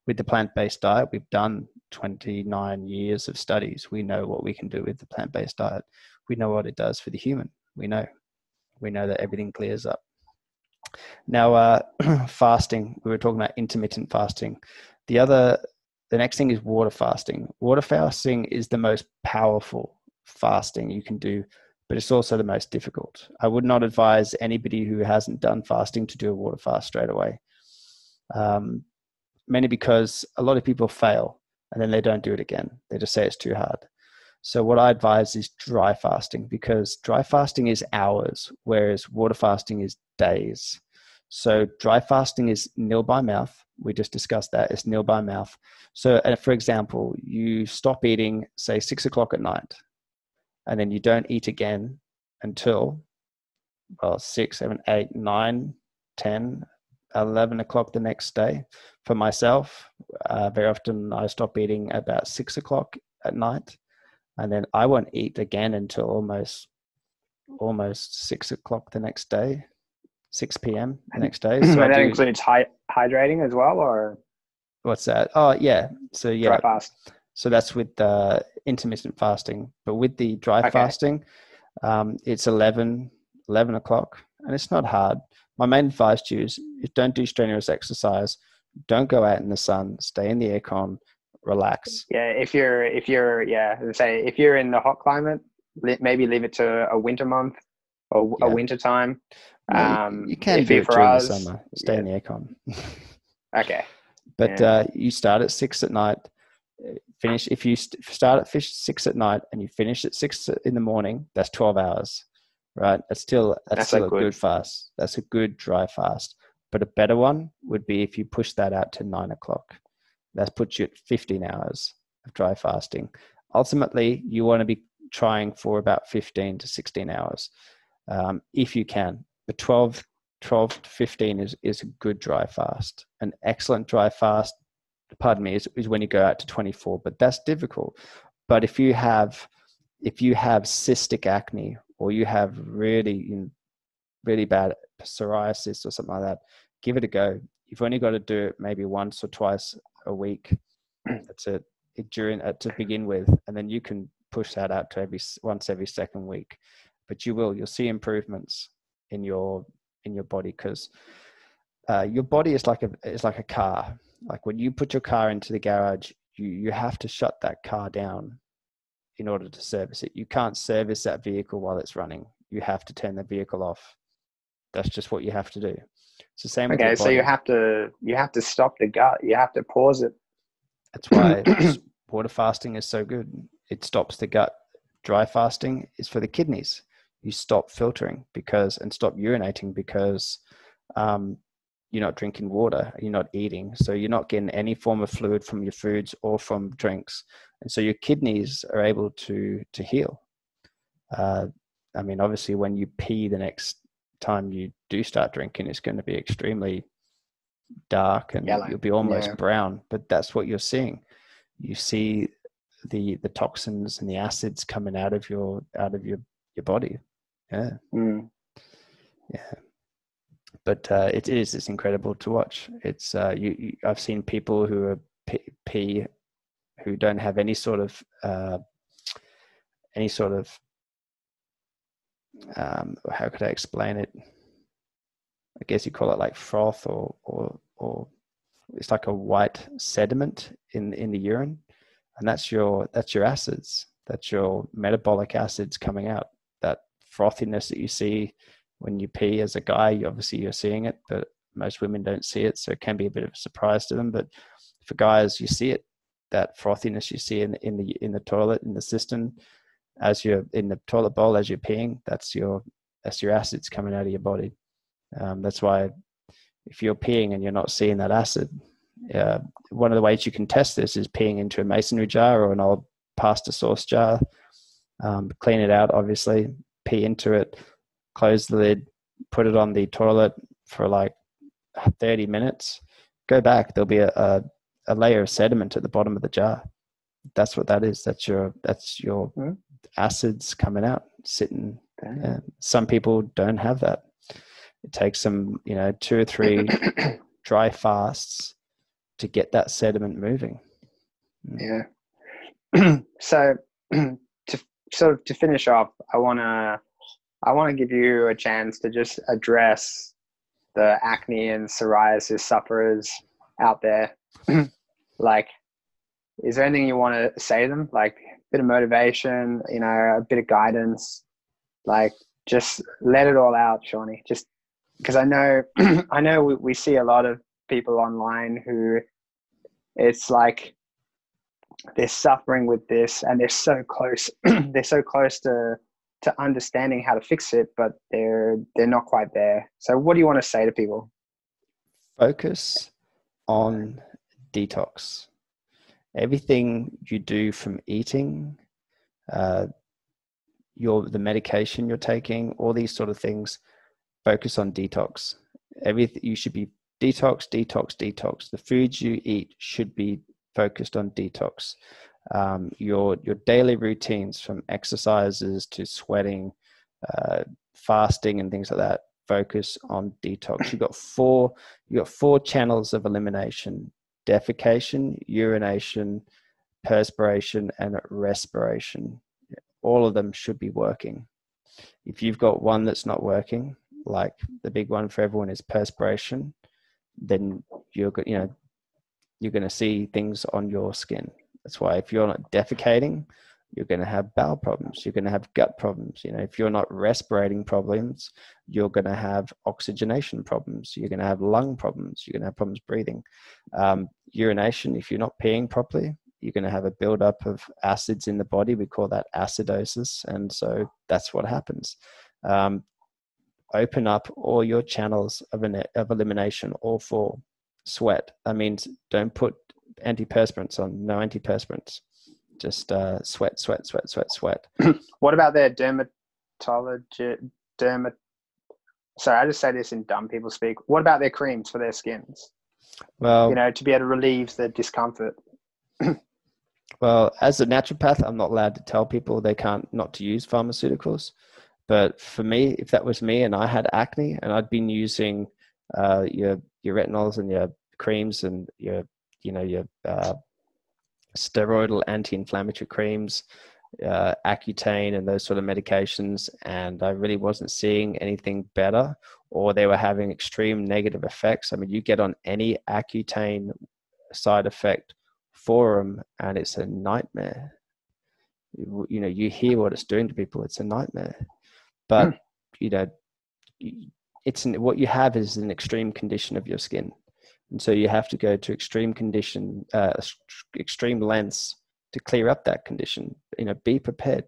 with the plant-based diet, we've done 29 years of studies. We know what we can do with the plant-based diet. We know what it does for the human. We know that everything clears up. Now, fasting. We were talking about intermittent fasting. The other the next thing is water fasting. Water fasting is the most powerful fasting you can do, but it's also the most difficult. I would not advise anybody who hasn't done fasting to do a water fast straight away. Mainly because a lot of people fail and then they don't do it again. They just say it's too hard. So what I advise is dry fasting, because dry fasting is hours, whereas water fasting is days. So dry fasting is nil by mouth. We just discussed that. It's nil by mouth. So for example, you stop eating, say 6 o'clock at night, and then you don't eat again until, well, 6, 7, 8, 9, 10, 11 o'clock the next day. For myself, very often I stop eating about 6 o'clock at night, and then I won't eat again until almost 6 o'clock the next day, 6 p.m. the next day. So and that includes hydrating as well, or what's that? Oh yeah. So yeah, dry fast. So that's with intermittent fasting, but with the dry fasting, it's 11 o'clock, and it's not hard. My main advice to you is don't do strenuous exercise. Don't go out in the sun. Stay in the aircon. Relax. Yeah, if you're say if you're in the hot climate, maybe leave it to a winter month or a winter time. You can do it during the summer. Stay in the aircon. Okay. But you start at 6 at night. Finish if you start at 6 at night and you finish at 6 in the morning. That's 12 hours, right? That's still a good fast. That's a good dry fast. But a better one would be if you push that out to 9 o'clock. That puts you at 15 hours of dry fasting. Ultimately, you want to be trying for about 15 to 16 hours, if you can. But 12 to 15 is a good dry fast. An excellent dry fast, pardon me, is when you go out to 24, but that's difficult. But if you have cystic acne, or you have really bad psoriasis or something like that, give it a go. You've only got to do it maybe once or twice a week. That's it, to begin with, and then you can push that out to once every second week. But you'll see improvements in your body, because your body is like a car. Like when you put your car into the garage, you have to shut that car down in order to service it. You can't service that vehicle while it's running. You have to turn the vehicle off. That's just what you have to do. It's the same with your body. So you have to stop the gut. You have to pause it. That's why water fasting is so good. It stops the gut. Dry fasting is for the kidneys. You stop filtering and stop urinating because you're not drinking water, you're not eating, so you're not getting any form of fluid from your foods or from drinks, and so your kidneys are able to heal. I mean, obviously, when you pee the next time you do start drinking, it's going to be extremely dark and you'll be almost brown. But that's what you're seeing. You see the toxins and the acids coming out of your body. Yeah. Yeah. But it's incredible to watch. It's I've seen people who are pee who don't have any sort of how could I explain it? I guess you call it like froth or it's like a white sediment in the urine, and that's your acids. That's your metabolic acids coming out. That frothiness that you see when you pee as a guy, obviously you're seeing it, but most women don't see it, so it can be a bit of a surprise to them. But for guys, you see it, that frothiness you see in the toilet, in the cistern, as you're in the toilet bowl as you're peeing. That's your acids coming out of your body. That's why if you're peeing and you're not seeing that acid, one of the ways you can test this is peeing into a masonry jar or an old pasta sauce jar. Clean it out, obviously, pee into it, close the lid, put it on the toilet for like 30 minutes, go back, there'll be a layer of sediment at the bottom of the jar. That's what that is. That's your acids coming out, sitting. Some people don't have that. It takes some, 2 or 3 dry fasts to get that sediment moving. Yeah. So to finish off, I want to give you a chance to just address the acne and psoriasis sufferers out there. Like, is there anything you want to say to them? Like a bit of motivation, you know, a bit of guidance, like just let it all out, Shawnee. Just because I know, I know we see a lot of people online who it's like they're suffering with this and they're so close, they're so close to understanding how to fix it, but they're not quite there. So what do you want to say to people? Focus on detox. Everything you do, from eating, the medication you're taking, all these sort of things, focus on detox. Everything, you should be detox, detox, detox. The foods you eat should be focused on detox. Your daily routines, from exercises to sweating, fasting and things like that, focus on detox. You got four channels of elimination: defecation, urination, perspiration, and respiration. All of them should be working. If you've got one that's not working, like the big one for everyone is perspiration, then you're going to see things on your skin. That's why if you're not defecating, you're going to have bowel problems. You're going to have gut problems. You know, if you're not respirating problems, you're going to have oxygenation problems. You're going to have lung problems. You're going to have problems breathing. Urination, if you're not peeing properly, you're going to have a buildup of acids in the body. We call that acidosis. And so that's what happens. Open up all your channels of elimination, all four. Sweat. That means don't put antiperspirants on. No antiperspirants. Just sweat. What about their sorry, I just say this in dumb people speak. What about their creams for their skins? Well, you know, to be able to relieve the discomfort. Well, as a naturopath, I'm not allowed to tell people they can't not to use pharmaceuticals. But for me, if that was me and I had acne and I'd been using your retinols and your creams and your steroidal anti-inflammatory creams, Accutane and those sort of medications, and I really wasn't seeing anything better, or they were having extreme negative effects. I mean, you get on any Accutane side effect forum and it's a nightmare. You know, you hear what it's doing to people. It's a nightmare. But, you know, what you have is an extreme condition of your skin. And so you have to go to extreme lengths to clear up that condition. You know, be prepared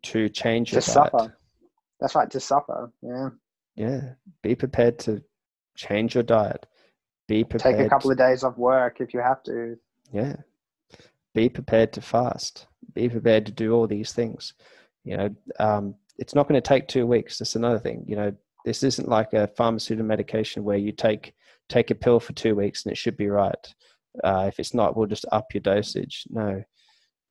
to change your diet. Suffer. That's right, to suffer. Yeah. Yeah. Be prepared to change your diet. Be prepared. Take a couple of days off work if you have to. Yeah. Be prepared to fast. Be prepared to do all these things. You know, it's not going to take 2 weeks. That's another thing. You know, this isn't like a pharmaceutical medication where you take a pill for 2 weeks and it should be right. If it's not, we'll just up your dosage. No,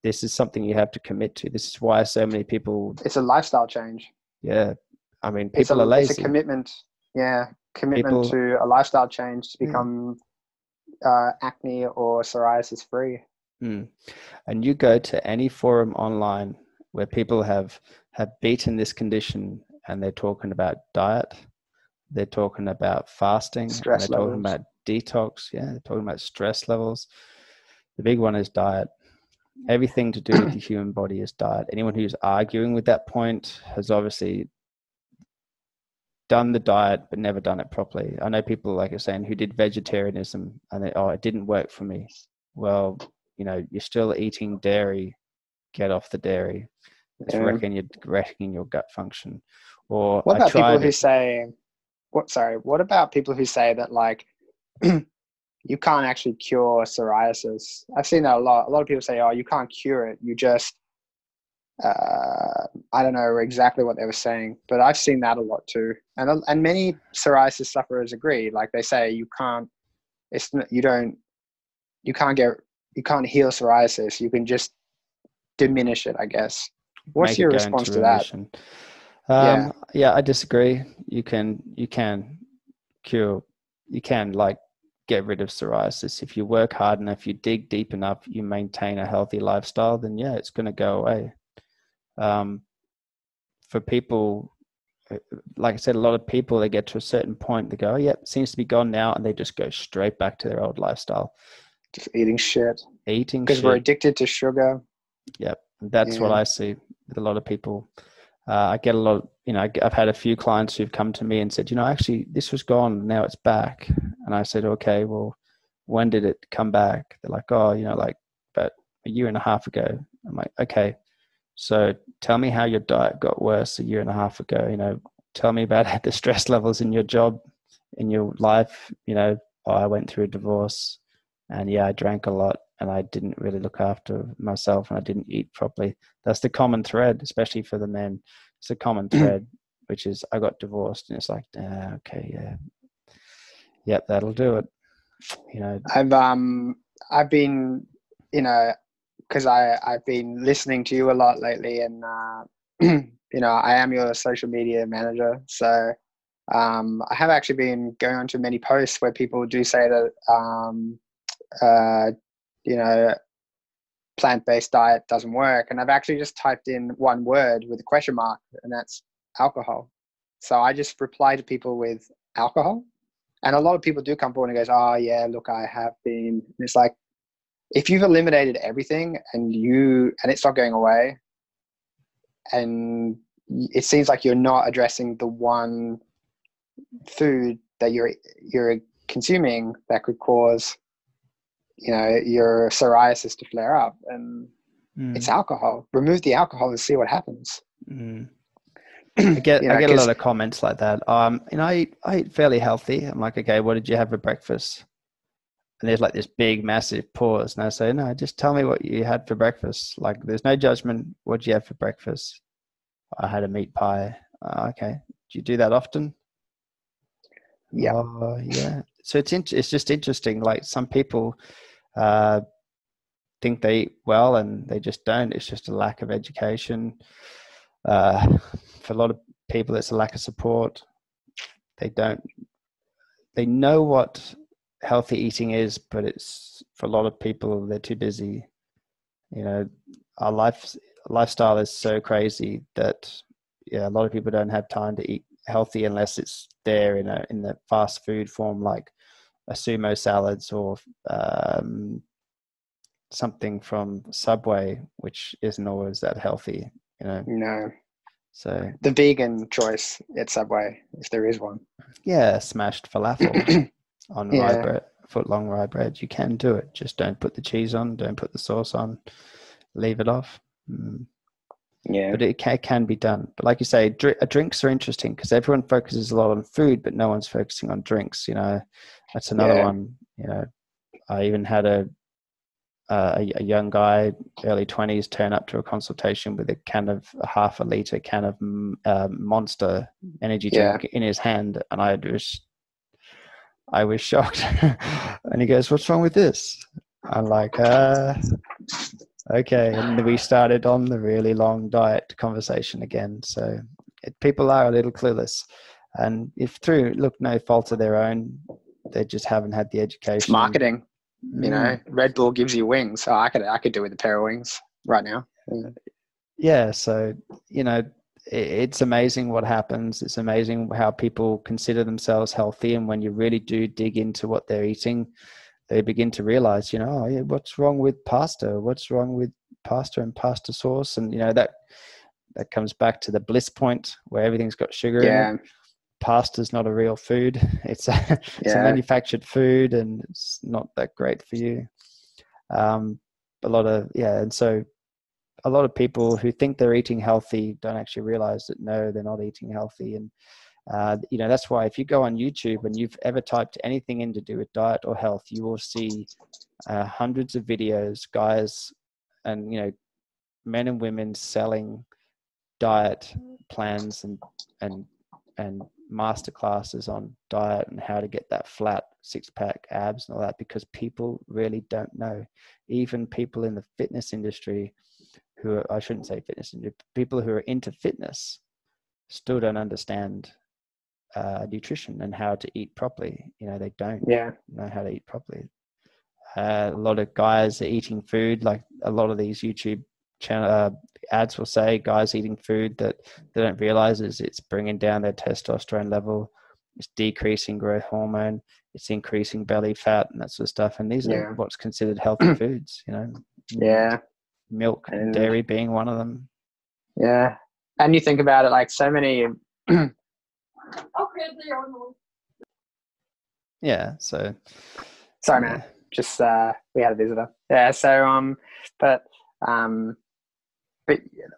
this is something you have to commit to. This is why so many people. It's a lifestyle change. Yeah. I mean, people are lazy. It's a commitment. Yeah. Commitment to a lifestyle change to become acne or psoriasis free. And you go to any forum online where people have beaten this condition and they're talking about diet, they're talking about fasting, stress they're levels. talking about detox. Yeah, they're talking about stress levels. The big one is diet. Everything to do with the human body is diet. Anyone who's arguing with that point has obviously done the diet but never done it properly. I know people, like you're saying, who did vegetarianism and it didn't work for me. Well, you know, you're still eating dairy. Get off the dairy. It's wrecking your gut function. Or what about people who say, what about people who say that, like, you can't actually cure psoriasis? I've seen that a lot. A lot of people say, oh, you can't cure it. You just, I don't know exactly what they were saying, but I've seen that a lot too. And many psoriasis sufferers agree. Like they say, you can't heal psoriasis. You can just diminish it, I guess. What's your response to that? Yeah, I disagree. You can like get rid of psoriasis. If you work hard enough, you dig deep enough, you maintain a healthy lifestyle, then yeah, it's going to go away. For people, like I said, a lot of people, they get to a certain point, they go, oh yeah, it seems to be gone now, and they just go straight back to their old lifestyle. Just eating shit. eating because we're addicted to sugar. Yep. That's what I see with a lot of people. I get a lot, I've had a few clients who've come to me and said, actually this was gone, now it's back. And I said, okay, well, when did it come back? They're like, oh, like about a year and a half ago. I'm like, okay, so tell me how your diet got worse a year and a half ago. Tell me about the stress levels in your job, in your life. I went through a divorce, and I drank a lot, and I didn't really look after myself, and I didn't eat properly. That's the common thread, especially for the men. It's a common thread, which is I got divorced, and it's like, okay, yeah, yep, that'll do it. I've been, because I've been listening to you a lot lately, and I am your social media manager, so I have actually been going on to many posts where people do say that plant-based diet doesn't work, and I've actually just typed in one word with a question mark, and that's alcohol. So I just reply to people with alcohol, and a lot of people do come forward and goes, oh yeah, look, I have been. And it's like, if you've eliminated everything and it's not going away, and it seems like you're not addressing the one food that you're consuming that could cause your psoriasis to flare up, and it's alcohol. Remove the alcohol and see what happens. I get a lot of comments like that. I eat fairly healthy. I'm like, okay, what did you have for breakfast? And there's like this big massive pause, and I say, no, just tell me what you had for breakfast. Like, there's no judgment. What did you have for breakfast? I had a meat pie. Okay, do you do that often? Yeah. Yeah. So it's just interesting. Like, some people think they eat well and they just don't. It's just a lack of education. For a lot of people, it's a lack of support. They know what healthy eating is, but it's, for a lot of people, they're too busy. Our lifestyle is so crazy that a lot of people don't have time to eat healthy unless it's there in the fast food form, like a sumo salads or something from Subway, which isn't always that healthy. No. So the vegan choice at Subway, if there is one. Yeah, smashed falafel on rye bread, foot-long rye bread. You can do it. Just don't put the cheese on. Don't put the sauce on. Leave it off. Yeah. But it can be done. But like you say, drinks are interesting because everyone focuses a lot on food, but no one's focusing on drinks. That's another one. I even had a young guy, early 20s, turn up to a consultation with a half a liter can of Monster energy drink in his hand, and I was shocked. And he goes, "What's wrong with this?" I'm like, okay. And we started on the really long diet conversation again. So people are a little clueless, and if through no fault of their own, they just haven't had the education. It's marketing. Red Bull gives you wings. So I could do with a pair of wings right now. Yeah. So, it's amazing what happens. It's amazing how people consider themselves healthy. And when you really do dig into what they're eating, they begin to realize, what's wrong with pasta? What's wrong with pasta and pasta sauce? And, that comes back to the bliss point where everything's got sugar in it. Pasta's not a real food. It's a manufactured food, and it's not that great for you. And so a lot of people who think they're eating healthy don't actually realize that no, they're not eating healthy. And that's why if you go on YouTube and you've ever typed anything in to do with diet or health, you will see hundreds of videos, guys and men and women selling diet plans and master classes on diet and how to get that flat six-pack abs and all that, because people really don't know. Even people in the fitness industry I shouldn't say fitness industry, people who are into fitness still don't understand nutrition and how to eat properly. They don't know how to eat properly. A lot of guys are eating food, like a lot of these YouTube channel ads will say, guys eating food that they don't realize is it's bringing down their testosterone level. it's decreasing growth hormone, it's increasing belly fat and that sort of stuff. And these are what's considered healthy foods, you know. Yeah. Milk and dairy being one of them. Yeah. And you think about it, like so many yeah, so sorry man, just we had a visitor. Yeah, so but I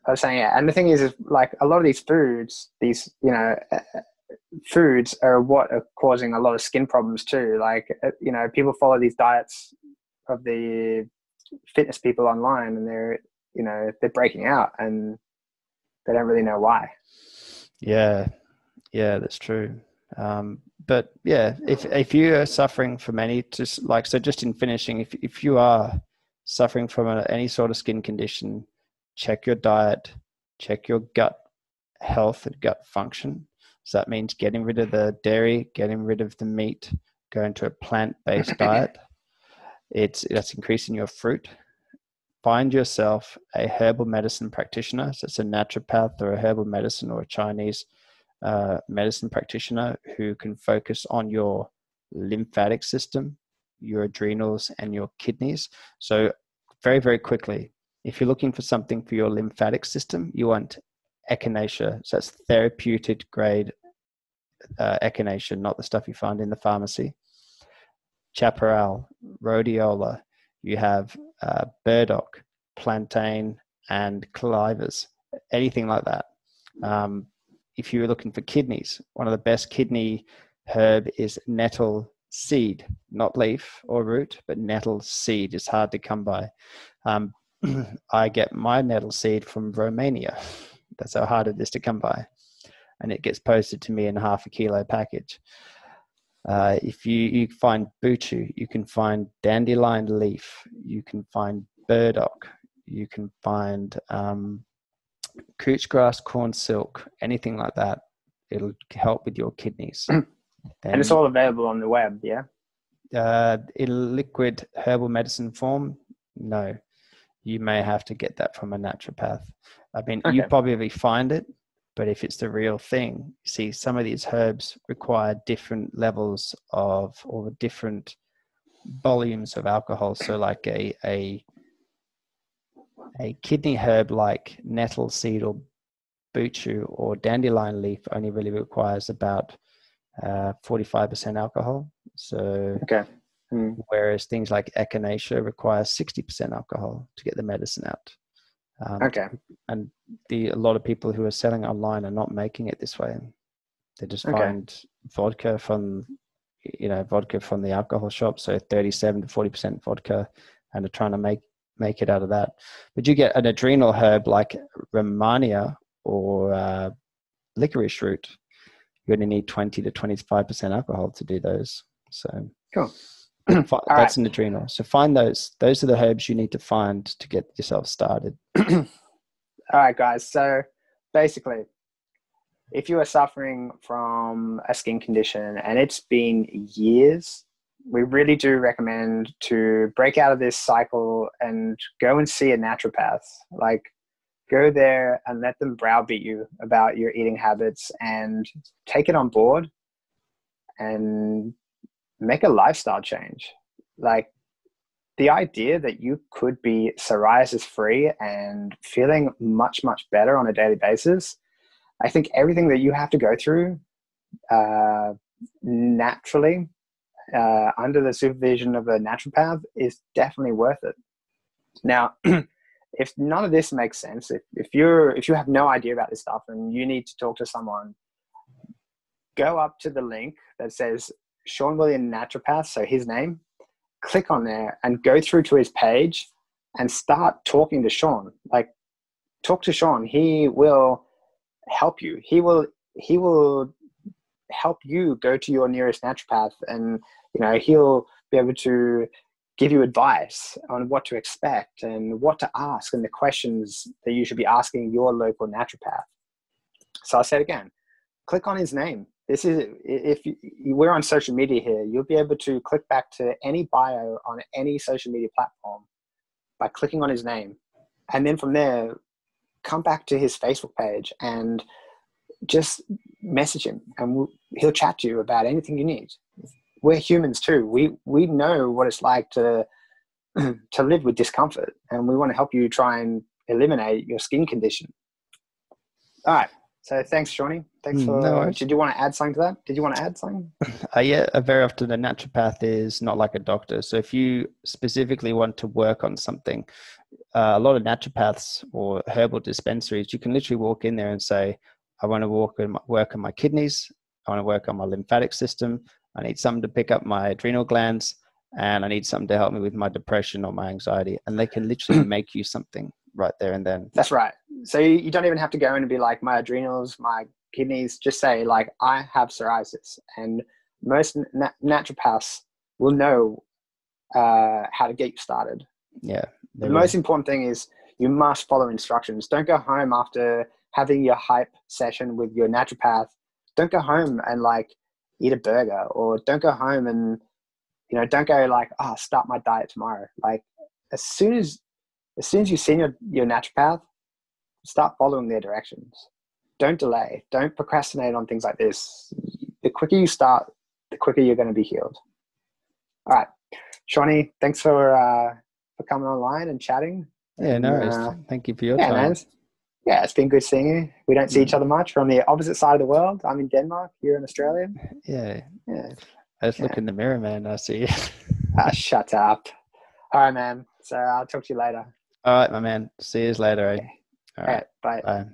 was saying, yeah, and the thing is like a lot of these foods, these, you know, foods are what are causing a lot of skin problems too. Like, you know, people follow these diets of the fitness people online, and they're, you know, they're breaking out and they don't really know why. Yeah, that's true. But yeah, if you are suffering from any, just like, so just in finishing, if you are suffering from any sort of skin condition, check your diet, check your gut health and gut function. So that means getting rid of the dairy, getting rid of the meat, going to a plant-based diet. That's increasing your fruit. Find yourself a herbal medicine practitioner. So it's a naturopath or a herbal medicine or a Chinese medicine practitioner who can focus on your lymphatic system, your adrenals, and your kidneys. So very, very quickly, if you're looking for something for your lymphatic system, you want echinacea. So that's therapeutic grade echinacea, not the stuff you find in the pharmacy. Chaparral, rhodiola, you have burdock, plantain, and clovers, anything like that. If you're looking for kidneys, one of the best kidney herb is nettle seed, not leaf or root, but nettle seed is hard to come by. I get my nettle seed from Romania. That's how hard it is to come by. And it gets posted to me in a ½ kilo package. If you find buchu, you can find dandelion leaf, you can find burdock, you can find couch grass, corn silk, anything like that. It'll help with your kidneys. And it's all available on the web, yeah? In liquid herbal medicine form, no. You may have to get that from a naturopath. I mean, you probably find it, but if it's the real thing, see, some of these herbs require different levels of, or different volumes of alcohol. So like a kidney herb like nettle seed or buchu or dandelion leaf only really requires about 45% alcohol. So whereas things like echinacea require 60% alcohol to get the medicine out. And a lot of people who are selling online are not making it this way. They just find vodka from the alcohol shop, so 37 to 40% vodka, and are trying to make it out of that. But you get an adrenal herb like Rehmannia or licorice root, you only need 20 to 25% alcohol to do those. So cool. That's an adrenal. So find those. Those are the herbs you need to find to get yourself started. All right, guys. So basically, if you are suffering from a skin condition and it's been years, we really do recommend to break out of this cycle and go and see a naturopath. Like, go there and let them browbeat you about your eating habits and take it on board and make a lifestyle change. Like, the idea that you could be psoriasis free and feeling much, much better on a daily basis, I think everything that you have to go through naturally under the supervision of a naturopath is definitely worth it. Now, if none of this makes sense, if you have no idea about this stuff and you need to talk to someone, go up to the link that says Siôn Williams Naturopath, so his name, click on there and go through to his page and start talking to Siôn. Like, talk to Siôn. He will help you. He will help you go to your nearest naturopath, and he'll be able to give you advice on what to expect and what to ask and the questions that you should be asking your local naturopath. So I'll say it again, click on his name. This is, if we're on social media here, you'll be able to click back to any bio on any social media platform by clicking on his name. And then from there, come back to his Facebook page and just message him, and he'll chat to you about anything you need. We're humans too. We know what it's like to live with discomfort, and we want to help you try and eliminate your skin condition. All right. So thanks, Shawnee. Thanks for. No, did you want to add something to that? Did you want to add something? Yeah, very often a naturopath is not like a doctor. So if you specifically want to work on something, a lot of naturopaths or herbal dispensaries, you can literally walk in there and say, I want to work on my kidneys. I want to work on my lymphatic system. I need something to pick up my adrenal glands, and I need something to help me with my depression or my anxiety. And they can literally make you something right there and then. That's right. So you don't even have to go in and be like, my adrenals, my kidneys. Just say like, I have psoriasis, and most naturopaths will know how to get you started. Yeah. The most important thing is you must follow instructions. Don't go home after having your hype session with your naturopath. Don't go home and like eat a burger, or don't go home and, you know, don't go like, oh, start my diet tomorrow. Like as soon as you've seen your naturopath, start following their directions. Don't delay. Don't procrastinate on things like this. The quicker you start, the quicker you're going to be healed. All right. Shawnee, thanks for coming online and chatting. Yeah, no worries. Thank you for your time. Man, yeah, it's been good seeing you. We don't see each other much. We're on the opposite side of the world. I'm in Denmark. You're in Australia. Yeah. I just look in the mirror, man. I see you. Shut up. All right, man. So I'll talk to you later. All right, my man. See you later. Eh? Okay. All right. Bye. Bye.